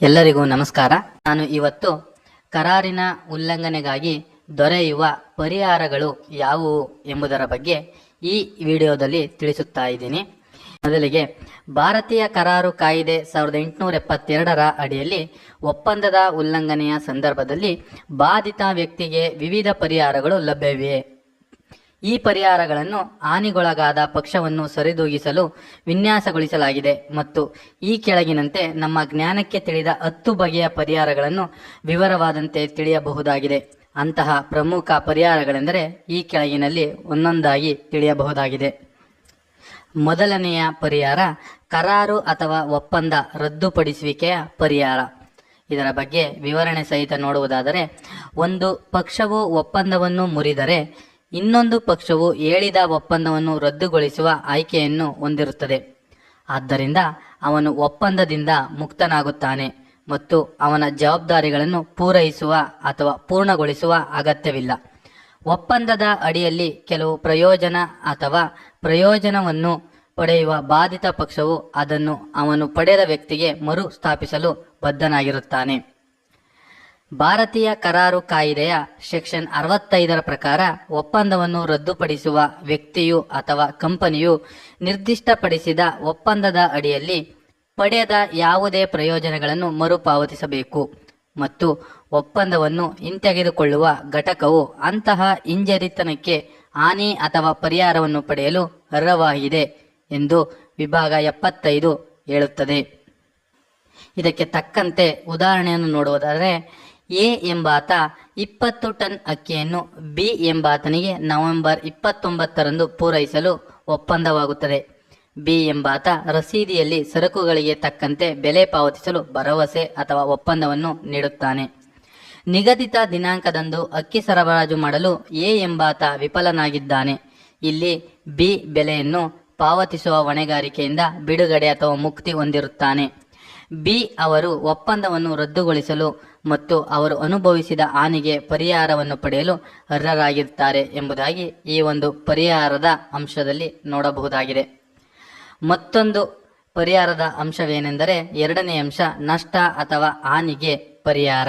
ಎಲ್ಲರಿಗೂ ನಮಸ್ಕಾರ. ನಾನು ಇವತ್ತು ಕರಾರಿನ ಉಲ್ಲಂಘನೆಗಾಗಿ ದೊರೆಯುವ ಪರಿಹಾರಗಳು ಯಾವುವು ಎಂಬುದರ ಬಗ್ಗೆ ಈ ವಿಡಿಯೋದಲ್ಲಿ ತಿಳಿಸುತ್ತಾ ಇದ್ದೀನಿ. ಮೊದಲಿಗೆ ಭಾರತೀಯ ಕರಾರು ಕಾಯಿದೆ 1872ರ ಅಡಿಯಲ್ಲಿ ಒಪ್ಪಂದದ ಉಲ್ಲಂಘನೆಯ ಸಂದರ್ಭದಲ್ಲಿ ಬಾಧಿತ ವ್ಯಕ್ತಿಗೆ ವಿವಿಧ ಪರಿಹಾರಗಳು ಲಭ್ಯವಿವೆ. ಈ ಪರಿಹಾರಗಳನ್ನು ಹಾನಿಗೊಳಗಾದ ಪಕ್ಷವನ್ನು ಸರಿದೂಗಿಸಲು ವಿನ್ಯಾಸಗೊಳಿಸಲಾಗಿದೆ ಮತ್ತು ಈ ಕೆಳಗಿನಂತೆ ನಮ್ಮ ಜ್ಞಾನಕ್ಕೆ ತಿಳಿದ 10 ಬಗೆಯ ಪರಿಹಾರಗಳನ್ನು ವಿವರವಾದಂತೆ ತಿಳಿಯಬಹುದಾಗಿದೆ. ಅಂತಹ ಪ್ರಮುಖ ಪರಿಹಾರಗಳೆಂದರೆ ಈ ಕೆಳಗಿನಲ್ಲಿ ಒಂದೊಂದಾಗಿ ತಿಳಿಯಬಹುದಾಗಿದೆ. ಮೊದಲನೆಯ ಪರಿಹಾರ ಕರಾರು ಅಥವಾ ಒಪ್ಪಂದ ರದ್ದುಪಡಿಸುವಿಕೆಯ ಪರಿಹಾರ. ಇದರ ಬಗ್ಗೆ ವಿವರಣೆ ಸಹಿತ ನೋಡುವುದಾದರೆ, ಒಂದು ಪಕ್ಷವು ಒಪ್ಪಂದವನ್ನು ಮುರಿದರೆ ಇನ್ನೊಂದು ಪಕ್ಷವು ಹೇಳಿದ ಒಪ್ಪಂದವನ್ನು ರದ್ದುಗೊಳಿಸುವ ಆಯ್ಕೆಯನ್ನು ಹೊಂದಿರುತ್ತದೆ. ಆದ್ದರಿಂದ ಅವನು ಒಪ್ಪಂದದಿಂದ ಮುಕ್ತನಾಗುತ್ತಾನೆ ಮತ್ತು ಅವನ ಜವಾಬ್ದಾರಿಗಳನ್ನು ಪೂರೈಸುವ ಅಥವಾ ಪೂರ್ಣಗೊಳಿಸುವ ಅಗತ್ಯವಿಲ್ಲ. ಒಪ್ಪಂದದ ಅಡಿಯಲ್ಲಿ ಕೆಲವು ಪ್ರಯೋಜನ ಅಥವಾ ಪ್ರಯೋಜನವನ್ನು ಪಡೆಯುವ ಬಾಧಿತ ಪಕ್ಷವು ಅದನ್ನು ಅವನು ಪಡೆದ ವ್ಯಕ್ತಿಗೆ ಮರು ಸ್ಥಾಪಿಸಲು ಬದ್ಧನಾಗಿರುತ್ತಾನೆ. ಭಾರತೀಯ ಕರಾರು ಕಾಯಿದೆಯ ಸೆಕ್ಷನ್ 65ರ ಪ್ರಕಾರ ಒಪ್ಪಂದವನ್ನು ರದ್ದುಪಡಿಸುವ ವ್ಯಕ್ತಿಯು ಅಥವಾ ಕಂಪನಿಯು ನಿರ್ದಿಷ್ಟಪಡಿಸಿದ ಒಪ್ಪಂದದ ಅಡಿಯಲ್ಲಿ ಪಡೆದ ಯಾವುದೇ ಪ್ರಯೋಜನಗಳನ್ನು ಮರುಪಾವತಿಸಬೇಕು ಮತ್ತು ಒಪ್ಪಂದವನ್ನು ಹಿಂತೆಗೆದುಕೊಳ್ಳುವ ಘಟಕವು ಅಂತಹ ಹಿಂಜರಿತನಕ್ಕೆ ಹಾನಿ ಅಥವಾ ಪರಿಹಾರವನ್ನು ಪಡೆಯಲು ಅರ್ಹವಾಗಿದೆ ಎಂದು ವಿಭಾಗ 75 ಹೇಳುತ್ತದೆ. ಇದಕ್ಕೆ ತಕ್ಕಂತೆ ಉದಾಹರಣೆಯನ್ನು ನೋಡುವುದಾದರೆ, ಎ ಎಂಬಾತ 20 ಟನ್ ಅಕ್ಕಿಯನ್ನು ಬಿ ಎಂಬಾತನಿಗೆ ನವೆಂಬರ್ 29ರಂದು ಪೂರೈಸಲು ಒಪ್ಪಂದವಾಗುತ್ತದೆ. ಬಿ ಎಂಬಾತ ರಸೀದಿಯಲ್ಲಿ ಸರಕುಗಳಿಗೆ ತಕ್ಕಂತೆ ಬೆಲೆ ಪಾವತಿಸಲು ಭರವಸೆ ಅಥವಾ ಒಪ್ಪಂದವನ್ನು ನೀಡುತ್ತಾನೆ. ನಿಗದಿತ ದಿನಾಂಕದಂದು ಅಕ್ಕಿ ಸರಬರಾಜು ಮಾಡಲು ಎ ಎಂಬಾತ ವಿಫಲನಾಗಿದ್ದಾನೆ. ಇಲ್ಲಿ ಬಿ ಬೆಲೆಯನ್ನು ಪಾವತಿಸುವ ಹೊಣೆಗಾರಿಕೆಯಿಂದ ಬಿಡುಗಡೆ ಅಥವಾ ಮುಕ್ತಿ ಹೊಂದಿರುತ್ತಾನೆ. ಬಿ ಅವರು ಒಪ್ಪಂದವನ್ನು ರದ್ದುಗೊಳಿಸಲು ಮತ್ತು ಅವರು ಅನುಭವಿಸಿದ ಹಾನಿಗೆ ಪರಿಹಾರವನ್ನು ಪಡೆಯಲು ಅರ್ಹರಾಗಿರುತ್ತಾರೆ ಎಂಬುದಾಗಿ ಈ ಒಂದು ಪರಿಹಾರದ ಅಂಶದಲ್ಲಿ ನೋಡಬಹುದಾಗಿದೆ. ಮತ್ತೊಂದು ಪರಿಹಾರದ ಅಂಶವೇನೆಂದರೆ, ಎರಡನೇ ಅಂಶ ನಷ್ಟ ಅಥವಾ ಹಾನಿಗೆ ಪರಿಹಾರ.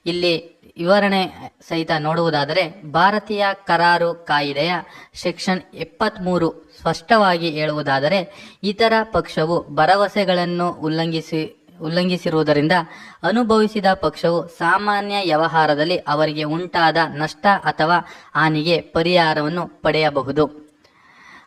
ಇಲ್ಲಿ ವಿವರಣೆ ಸಹಿತ ನೋಡುವುದಾದರೆ, ಭಾರತೀಯ ಕರಾರು ಕಾಯಿದೆಯ ಸೆಕ್ಷನ್ 73 ಸ್ಪಷ್ಟವಾಗಿ ಹೇಳುವುದಾದರೆ, ಇತರ ಪಕ್ಷವು ಭರವಸೆಗಳನ್ನು ಉಲ್ಲಂಘಿಸಿರುವುದರಿಂದ ಅನುಭವಿಸಿದ ಪಕ್ಷವು ಸಾಮಾನ್ಯ ವ್ಯವಹಾರದಲ್ಲಿ ಅವರಿಗೆ ಉಂಟಾದ ನಷ್ಟ ಅಥವಾ ಹಾನಿಗೆ ಪರಿಹಾರವನ್ನು ಪಡೆಯಬಹುದು.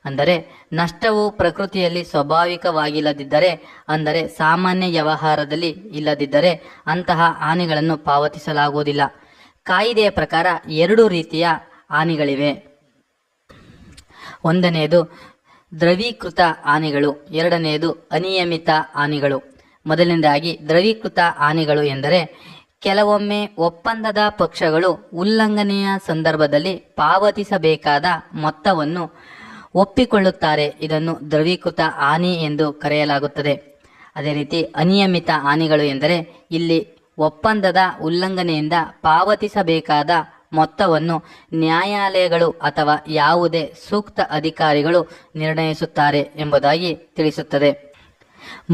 ಅಂದರೆ ನಷ್ಟವು ಪ್ರಕೃತಿಯಲ್ಲಿ ಸ್ವಾಭಾವಿಕವಾಗಿಲ್ಲದಿದ್ದರೆ, ಅಂದರೆ ಸಾಮಾನ್ಯ ವ್ಯವಹಾರದಲ್ಲಿ ಇಲ್ಲದಿದ್ದರೆ ಅಂತಹ ಹಾನಿಗಳನ್ನು ಪಾವತಿಸಲಾಗುವುದಿಲ್ಲ. ಕಾಯಿದೆಯ ಪ್ರಕಾರ 2 ರೀತಿಯ ಹಾನಿಗಳಿವೆ. ಒಂದನೆಯದು ದ್ರವೀಕೃತ ಹಾನಿಗಳು, ಎರಡನೆಯದು ಅನಿಯಮಿತ ಹಾನಿಗಳು. ಮೊದಲನೇದಾಗಿ ದ್ರವೀಕೃತ ಹಾನಿಗಳು ಎಂದರೆ, ಕೆಲವೊಮ್ಮೆ ಒಪ್ಪಂದದ ಪಕ್ಷಗಳು ಉಲ್ಲಂಘನೆಯ ಸಂದರ್ಭದಲ್ಲಿ ಪಾವತಿಸಬೇಕಾದ ಮೊತ್ತವನ್ನು ಒಪ್ಪಿಕೊಳ್ಳುತ್ತಾರೆ. ಇದನ್ನು ದ್ರವೀಕೃತ ಹಾನಿ ಎಂದು ಕರೆಯಲಾಗುತ್ತದೆ. ಅದೇ ರೀತಿ ಅನಿಯಮಿತ ಹಾನಿಗಳು ಎಂದರೆ, ಇಲ್ಲಿ ಒಪ್ಪಂದದ ಉಲ್ಲಂಘನೆಯಿಂದ ಪಾವತಿಸಬೇಕಾದ ಮೊತ್ತವನ್ನು ನ್ಯಾಯಾಲಯಗಳು ಅಥವಾ ಯಾವುದೇ ಸೂಕ್ತ ಅಧಿಕಾರಿಗಳು ನಿರ್ಣಯಿಸುತ್ತಾರೆ ಎಂಬುದಾಗಿ ತಿಳಿಸುತ್ತದೆ.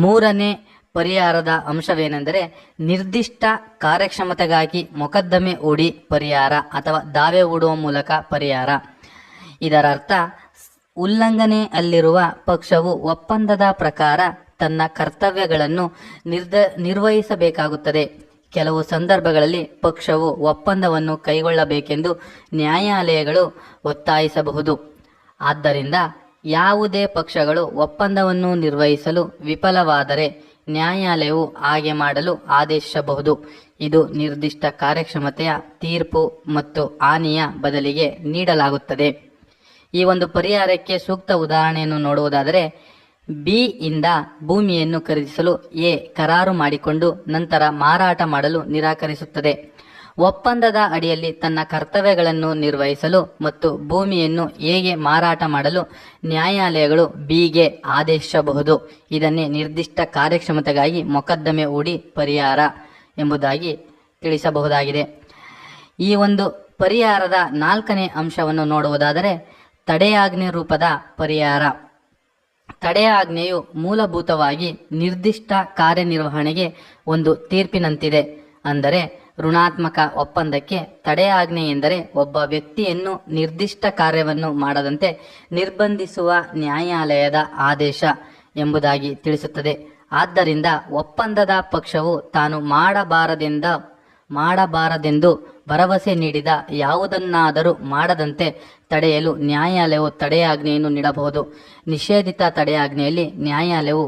ಮೂರನೇ ಪರಿಹಾರದ ಅಂಶವೇನೆಂದರೆ, ನಿರ್ದಿಷ್ಟ ಕಾರ್ಯಕ್ಷಮತೆಗಾಗಿ ಮೊಕದ್ದಮೆ ಹೂಡಿ ಪರಿಹಾರ ಅಥವಾ ದಾವೆ ಹೂಡುವ ಮೂಲಕ ಪರಿಹಾರ. ಇದರ ಅರ್ಥ, ಉಲ್ಲಂಘನೆಯಲ್ಲಿರುವ ಪಕ್ಷವು ಒಪ್ಪಂದದ ಪ್ರಕಾರ ತನ್ನ ಕರ್ತವ್ಯಗಳನ್ನು ನಿರ್ವಹಿಸಬೇಕಾಗುತ್ತದೆ. ಕೆಲವು ಸಂದರ್ಭಗಳಲ್ಲಿ ಪಕ್ಷವು ಒಪ್ಪಂದವನ್ನು ಕೈಗೊಳ್ಳಬೇಕೆಂದು ನ್ಯಾಯಾಲಯಗಳು ಒತ್ತಾಯಿಸಬಹುದು. ಆದ್ದರಿಂದ ಯಾವುದೇ ಪಕ್ಷಗಳು ಒಪ್ಪಂದವನ್ನು ನಿರ್ವಹಿಸಲು ವಿಫಲವಾದರೆ ನ್ಯಾಯಾಲಯವು ಹಾಗೆ ಮಾಡಲು ಆದೇಶಿಸಬಹುದು. ಇದು ನಿರ್ದಿಷ್ಟ ಕಾರ್ಯಕ್ಷಮತೆಯ ತೀರ್ಪು ಮತ್ತು ಹಾನಿಯ ಬದಲಿಗೆ ನೀಡಲಾಗುತ್ತದೆ. ಈ ಒಂದು ಪರಿಹಾರಕ್ಕೆ ಸೂಕ್ತ ಉದಾಹರಣೆಯನ್ನು ನೋಡುವುದಾದರೆ, ಬಿ ಇಂದ ಭೂಮಿಯನ್ನು ಖರೀದಿಸಲು ಎ ಕರಾರು ಮಾಡಿಕೊಂಡು ನಂತರ ಮಾರಾಟ ಮಾಡಲು ನಿರಾಕರಿಸುತ್ತದೆ. ಒಪ್ಪಂದದ ಅಡಿಯಲ್ಲಿ ತನ್ನ ಕರ್ತವ್ಯಗಳನ್ನು ನಿರ್ವಹಿಸಲು ಮತ್ತು ಭೂಮಿಯನ್ನು ಎಗೆ ಮಾರಾಟ ಮಾಡಲು ನ್ಯಾಯಾಲಯಗಳು ಬಿಗೆ ಆದೇಶಿಸಬಹುದು. ಇದನ್ನೇ ನಿರ್ದಿಷ್ಟ ಕಾರ್ಯಕ್ಷಮತೆಗಾಗಿ ಮೊಕದ್ದಮೆ ಹೂಡಿ ಪರಿಹಾರ ಎಂಬುದಾಗಿ ತಿಳಿಸಬಹುದಾಗಿದೆ. ಈ ಒಂದು ಪರಿಹಾರದ 4ನೇ ಅಂಶವನ್ನು ನೋಡುವುದಾದರೆ, ತಡೆಯಾಜ್ಞೆ ರೂಪದ ಪರಿಹಾರ. ತಡೆಯಾಜ್ಞೆಯು ಮೂಲಭೂತವಾಗಿ ನಿರ್ದಿಷ್ಟ ಕಾರ್ಯನಿರ್ವಹಣೆಗೆ ಒಂದು ತೀರ್ಪಿನಂತಿದೆ. ಅಂದರೆ ಋಣಾತ್ಮಕ ಒಪ್ಪಂದಕ್ಕೆ ತಡೆಯಾಜ್ಞೆ ಎಂದರೆ ಒಬ್ಬ ವ್ಯಕ್ತಿಯನ್ನು ನಿರ್ದಿಷ್ಟ ಕಾರ್ಯವನ್ನು ಮಾಡದಂತೆ ನಿರ್ಬಂಧಿಸುವ ನ್ಯಾಯಾಲಯದ ಆದೇಶ ಎಂಬುದಾಗಿ ತಿಳಿಸುತ್ತದೆ. ಆದ್ದರಿಂದ ಒಪ್ಪಂದದ ಪಕ್ಷವು ತಾನು ಮಾಡಬಾರದೆಂದು ಭರವಸೆ ನೀಡಿದ ಯಾವುದನ್ನಾದರೂ ಮಾಡದಂತೆ ತಡೆಯಲು ನ್ಯಾಯಾಲಯವು ತಡೆಯಾಜ್ಞೆಯನ್ನು ನೀಡಬಹುದು. ನಿಷೇಧಿತ ತಡೆಯಾಜ್ಞೆಯಲ್ಲಿ ನ್ಯಾಯಾಲಯವು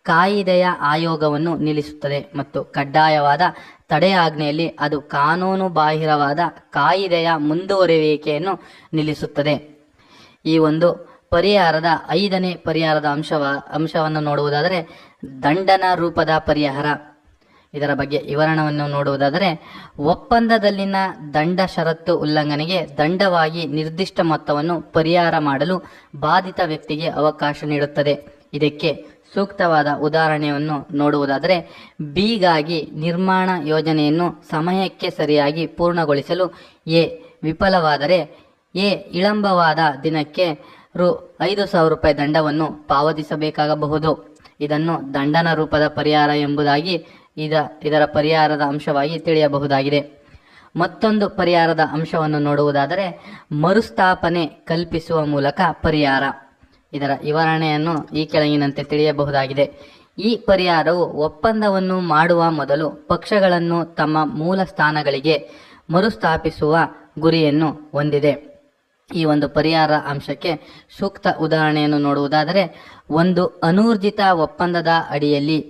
ಕಾಯಿದೆಯ ಆಯೋಗವನ್ನು ನಿಲ್ಲಿಸುತ್ತದೆ ಮತ್ತು ಕಡ್ಡಾಯವಾದ ತಡೆಯಾಜ್ಞೆಯಲ್ಲಿ ಅದು ಕಾನೂನು ಬಾಹಿರವಾದ ಕಾಯಿದೆಯ ಮುಂದುವರಿಯುವಿಕೆಯನ್ನು ನಿಲ್ಲಿಸುತ್ತದೆ. ಈ ಒಂದು ಪರಿಹಾರದ 5ನೇ ಪರಿಹಾರದ ಅಂಶವನ್ನು ನೋಡುವುದಾದರೆ ದಂಡನ ರೂಪದ ಪರಿಹಾರ. ಇದರ ಬಗ್ಗೆ ವಿವರಣವನ್ನು ನೋಡುವುದಾದರೆ ಒಪ್ಪಂದದಲ್ಲಿನ ದಂಡ ಷರತ್ತು ಉಲ್ಲಂಘನೆಗೆ ದಂಡವಾಗಿ ನಿರ್ದಿಷ್ಟ ಮೊತ್ತವನ್ನು ಪರಿಹಾರ ಮಾಡಲು ಬಾಧಿತ ವ್ಯಕ್ತಿಗೆ ಅವಕಾಶ ನೀಡುತ್ತದೆ. ಇದಕ್ಕೆ ಸೂಕ್ತವಾದ ಉದಾಹರಣೆಯನ್ನು ನೋಡುವುದಾದರೆ ಬಿಗಾಗಿ ನಿರ್ಮಾಣ ಯೋಜನೆಯನ್ನು ಸಮಯಕ್ಕೆ ಸರಿಯಾಗಿ ಪೂರ್ಣಗೊಳಿಸಲು ಎ ವಿಫಲವಾದರೆ ಎ ವಿಳಂಬವಾದ ದಿನಕ್ಕೆ ರು. ದಂಡವನ್ನು ಪಾವತಿಸಬೇಕಾಗಬಹುದು. ಇದನ್ನು ದಂಡನ ರೂಪದ ಪರಿಹಾರ ಎಂಬುದಾಗಿ ಇದರ ಪರಿಹಾರದ ಅಂಶವಾಗಿ ತಿಳಿಯಬಹುದಾಗಿದೆ. ಮತ್ತೊಂದು ಪರಿಹಾರದ ಅಂಶವನ್ನು ನೋಡುವುದಾದರೆ ಮರುಸ್ಥಾಪನೆ ಕಲ್ಪಿಸುವ ಮೂಲಕ ಪರಿಹಾರ. ಇದರ ವಿವರಣೆಯನ್ನು ಈ ಕೆಳಗಿನಂತೆ ತಿಳಿಯಬಹುದಾಗಿದೆ. ಈ ಪರಿಹಾರವು ಒಪ್ಪಂದವನ್ನು ಮಾಡುವ ಮೊದಲು ಪಕ್ಷಗಳನ್ನು ತಮ್ಮ ಮೂಲ ಸ್ಥಾನಗಳಿಗೆ ಮರುಸ್ಥಾಪಿಸುವ ಗುರಿಯನ್ನು ಹೊಂದಿದೆ. ಈ ಒಂದು ಪರಿಹಾರ ಅಂಶಕ್ಕೆ ಸೂಕ್ತ ಉದಾಹರಣೆಯನ್ನು ನೋಡುವುದಾದರೆ ಒಂದು ಅನೂರ್ಜಿತ ಒಪ್ಪಂದದ ಅಡಿಯಲ್ಲಿ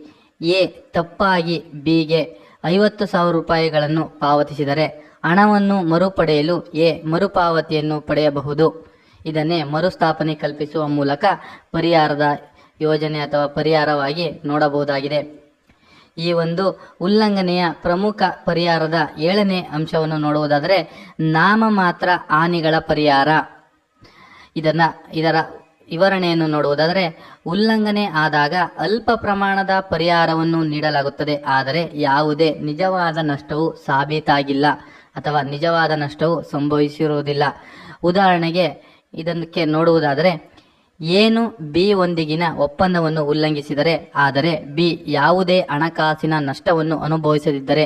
ಎ ತಪ್ಪಾಗಿ ಬಿಗೆ 50,000 ರೂಪಾಯಿಗಳನ್ನು ಪಾವತಿಸಿದರೆ ಹಣವನ್ನು ಮರುಪಡೆಯಲು ಎ ಮರುಪಾವತಿಯನ್ನು ಪಡೆಯಬಹುದು. ಇದನ್ನೇ ಮರುಸ್ಥಾಪನೆ ಕಲ್ಪಿಸುವ ಮೂಲಕ ಪರಿಹಾರದ ಯೋಜನೆ ಅಥವಾ ಪರಿಹಾರವಾಗಿ ನೋಡಬಹುದಾಗಿದೆ. ಈ ಒಂದು ಉಲ್ಲಂಘನೆಯ ಪ್ರಮುಖ ಪರಿಹಾರದ 7ನೇ ಅಂಶವನ್ನು ನೋಡುವುದಾದರೆ ನಾಮಮಾತ್ರ ಹಾನಿಗಳ ಪರಿಹಾರ. ಇದರ ವಿವರಣೆಯನ್ನು ನೋಡುವುದಾದರೆ ಉಲ್ಲಂಘನೆ ಆದಾಗ ಅಲ್ಪ ಪ್ರಮಾಣದ ಪರಿಹಾರವನ್ನು ನೀಡಲಾಗುತ್ತದೆ. ಆದರೆ ಯಾವುದೇ ನಿಜವಾದ ನಷ್ಟವು ಸಾಬೀತಾಗಿಲ್ಲ ಅಥವಾ ನಿಜವಾದ ನಷ್ಟವು ಸಂಭವಿಸಿರುವುದಿಲ್ಲ. ಉದಾಹರಣೆಗೆ ಇದಕ್ಕೆ ನೋಡುವುದಾದರೆ ಏನು ಬಿ ಒಂದಿಗಿನ ಒಪ್ಪಂದವನ್ನು ಉಲ್ಲಂಘಿಸಿದರೆ ಆದರೆ ಬಿ ಯಾವುದೇ ಹಣಕಾಸಿನ ನಷ್ಟವನ್ನು ಅನುಭವಿಸದಿದ್ದರೆ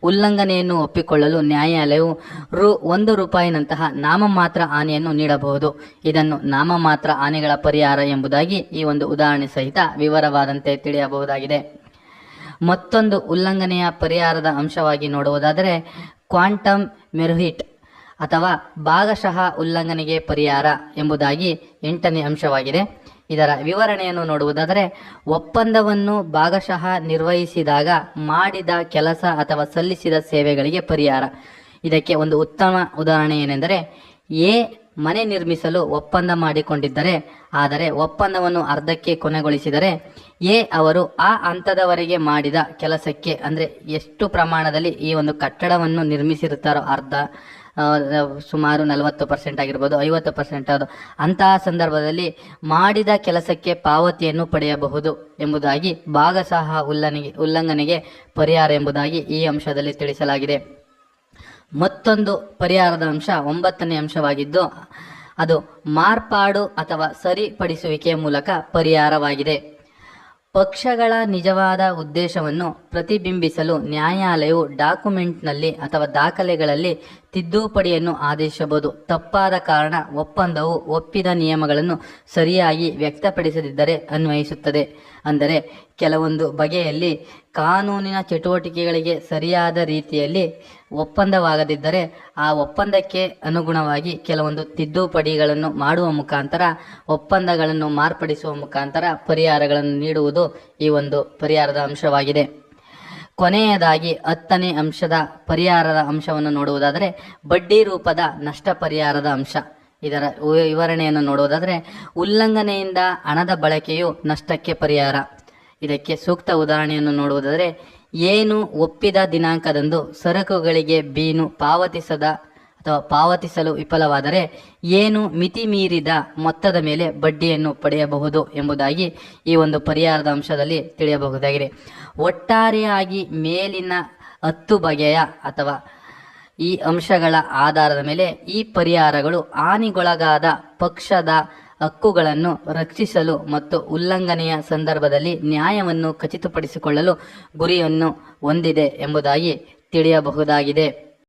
ಉಲ್ಲಂಘನೆಯನ್ನು ಒಪ್ಪಿಕೊಳ್ಳಲು ನ್ಯಾಯಾಲಯವು ರು. 1 ನಾಮಮಾತ್ರ ಹಾನಿಯನ್ನು ನೀಡಬಹುದು. ಇದನ್ನು ನಾಮಮಾತ್ರ ಹಾನಿಗಳ ಪರಿಹಾರ ಎಂಬುದಾಗಿ ಈ ಒಂದು ಉದಾಹರಣೆ ಸಹಿತ ವಿವರವಾದಂತೆ ತಿಳಿಯಬಹುದಾಗಿದೆ. ಮತ್ತೊಂದು ಉಲ್ಲಂಘನೆಯ ಪರಿಹಾರದ ಅಂಶವಾಗಿ ನೋಡುವುದಾದರೆ ಕ್ವಾಂಟಮ್ ಮೆರುಹಿಟ್ ಅಥವಾ ಭಾಗಶಃ ಉಲ್ಲಂಘನೆಗೆ ಪರಿಹಾರ ಎಂಬುದಾಗಿ 8ನೇ ಅಂಶವಾಗಿದೆ. ಇದರ ವಿವರಣೆಯನ್ನು ನೋಡುವುದಾದರೆ ಒಪ್ಪಂದವನ್ನು ಭಾಗಶಃ ನಿರ್ವಹಿಸಿದಾಗ ಮಾಡಿದ ಕೆಲಸ ಅಥವಾ ಸಲ್ಲಿಸಿದ ಸೇವೆಗಳಿಗೆ ಪರಿಹಾರ. ಇದಕ್ಕೆ ಒಂದು ಉತ್ತಮ ಉದಾಹರಣೆ ಏನೆಂದರೆ ಎ ಮನೆ ನಿರ್ಮಿಸಲು ಒಪ್ಪಂದ ಮಾಡಿಕೊಂಡಿದ್ದರೆ ಆದರೆ ಒಪ್ಪಂದವನ್ನು ಅರ್ಧಕ್ಕೆ ಕೊನೆಗೊಳಿಸಿದರೆ ಎ ಅವರು ಆ ಹಂತದವರೆಗೆ ಮಾಡಿದ ಕೆಲಸಕ್ಕೆ ಅಂದರೆ ಎಷ್ಟು ಪ್ರಮಾಣದಲ್ಲಿ ಈ ಒಂದು ಕಟ್ಟಡವನ್ನು ನಿರ್ಮಿಸಿರುತ್ತಾರೋ ಅರ್ಧ ಸುಮಾರು 40% ಆಗಿರ್ಬೋದು, 50% ಅಂತಹ ಸಂದರ್ಭದಲ್ಲಿ ಮಾಡಿದ ಕೆಲಸಕ್ಕೆ ಪಾವತಿಯನ್ನು ಪಡೆಯಬಹುದು ಎಂಬುದಾಗಿ ಭಾಗಶಃ ಉಲ್ಲಂಘನೆಗೆ ಪರಿಹಾರ ಎಂಬುದಾಗಿ ಈ ಅಂಶದಲ್ಲಿ ತಿಳಿಸಲಾಗಿದೆ. ಮತ್ತೊಂದು ಪರಿಹಾರದ ಅಂಶ 9ನೇ ಅಂಶವಾಗಿದ್ದು ಅದು ಮಾರ್ಪಾಡು ಅಥವಾ ಸರಿಪಡಿಸುವಿಕೆಯ ಮೂಲಕ ಪರಿಹಾರವಾಗಿದೆ. ಪಕ್ಷಗಳ ನಿಜವಾದ ಉದ್ದೇಶವನ್ನು ಪ್ರತಿಬಿಂಬಿಸಲು ನ್ಯಾಯಾಲಯವು ಡಾಕ್ಯುಮೆಂಟ್ನಲ್ಲಿ ಅಥವಾ ದಾಖಲೆಗಳಲ್ಲಿ ತಿದ್ದುಪಡಿಯನ್ನು ಆದೇಶಿಸಬಹುದು. ತಪ್ಪಾದ ಕಾರಣ ಒಪ್ಪಂದವು ಒಪ್ಪಿದ ನಿಯಮಗಳನ್ನು ಸರಿಯಾಗಿ ವ್ಯಕ್ತಪಡಿಸದಿದ್ದರೆ ಅನ್ವಯಿಸುತ್ತದೆ. ಅಂದರೆ ಕೆಲವೊಂದು ಬಗೆಯಲ್ಲಿ ಕಾನೂನಿನ ಚಟುವಟಿಕೆಗಳಿಗೆ ಸರಿಯಾದ ರೀತಿಯಲ್ಲಿ ಒಪ್ಪಂದವಾಗದಿದ್ದರೆ ಆ ಒಪ್ಪಂದಕ್ಕೆ ಅನುಗುಣವಾಗಿ ಕೆಲವೊಂದು ತಿದ್ದುಪಡಿಗಳನ್ನು ಮಾಡುವ ಮುಖಾಂತರ ಒಪ್ಪಂದಗಳನ್ನು ಮಾರ್ಪಡಿಸುವ ಮುಖಾಂತರ ಪರಿಹಾರಗಳನ್ನು ನೀಡುವುದು ಈ ಒಂದು ಪರಿಹಾರದ ಅಂಶವಾಗಿದೆ. ಕೊನೆಯದಾಗಿ 10ನೇ ಅಂಶದ ಪರಿಹಾರದ ಅಂಶವನ್ನು ನೋಡುವುದಾದರೆ ಬಡ್ಡಿ ರೂಪದ ನಷ್ಟ ಪರಿಹಾರದ ಅಂಶ. ಇದರ ವಿವರಣೆಯನ್ನು ನೋಡುವುದಾದರೆ ಉಲ್ಲಂಘನೆಯಿಂದ ಹಣದ ಬಳಕೆಯು ನಷ್ಟಕ್ಕೆ ಪರಿಹಾರ. ಇದಕ್ಕೆ ಸೂಕ್ತ ಉದಾಹರಣೆಯನ್ನು ನೋಡುವುದಾದರೆ ಏನು ಒಪ್ಪಿದ ದಿನಾಂಕದಂದು ಸರಕುಗಳಿಗೆ ಬೀನು ಪಾವತಿಸಲು ವಿಫಲವಾದರೆ ಏನು ಮಿತಿ ಮೀರಿದ ಮೊತ್ತದ ಮೇಲೆ ಬಡ್ಡಿಯನ್ನು ಪಡೆಯಬಹುದು ಎಂಬುದಾಗಿ ಈ ಒಂದು ಪರಿಹಾರದ ಅಂಶದಲ್ಲಿ ತಿಳಿಯಬಹುದಾಗಿದೆ. ಒಟ್ಟಾರೆಯಾಗಿ ಮೇಲಿನ 10 ಬಗೆಯ ಅಥವಾ ಈ ಅಂಶಗಳ ಆಧಾರದ ಮೇಲೆ ಈ ಪರಿಹಾರಗಳು ಹಾನಿಗೊಳಗಾದ ಪಕ್ಷದ ಹಕ್ಕುಗಳನ್ನು ರಕ್ಷಿಸಲು ಮತ್ತು ಉಲ್ಲಂಘನೆಯ ಸಂದರ್ಭದಲ್ಲಿ ನ್ಯಾಯವನ್ನು ಖಚಿತಪಡಿಸಿಕೊಳ್ಳಲು ಗುರಿಯನ್ನು ಹೊಂದಿದೆ ಎಂಬುದಾಗಿ ತಿಳಿಯಬಹುದಾಗಿದೆ.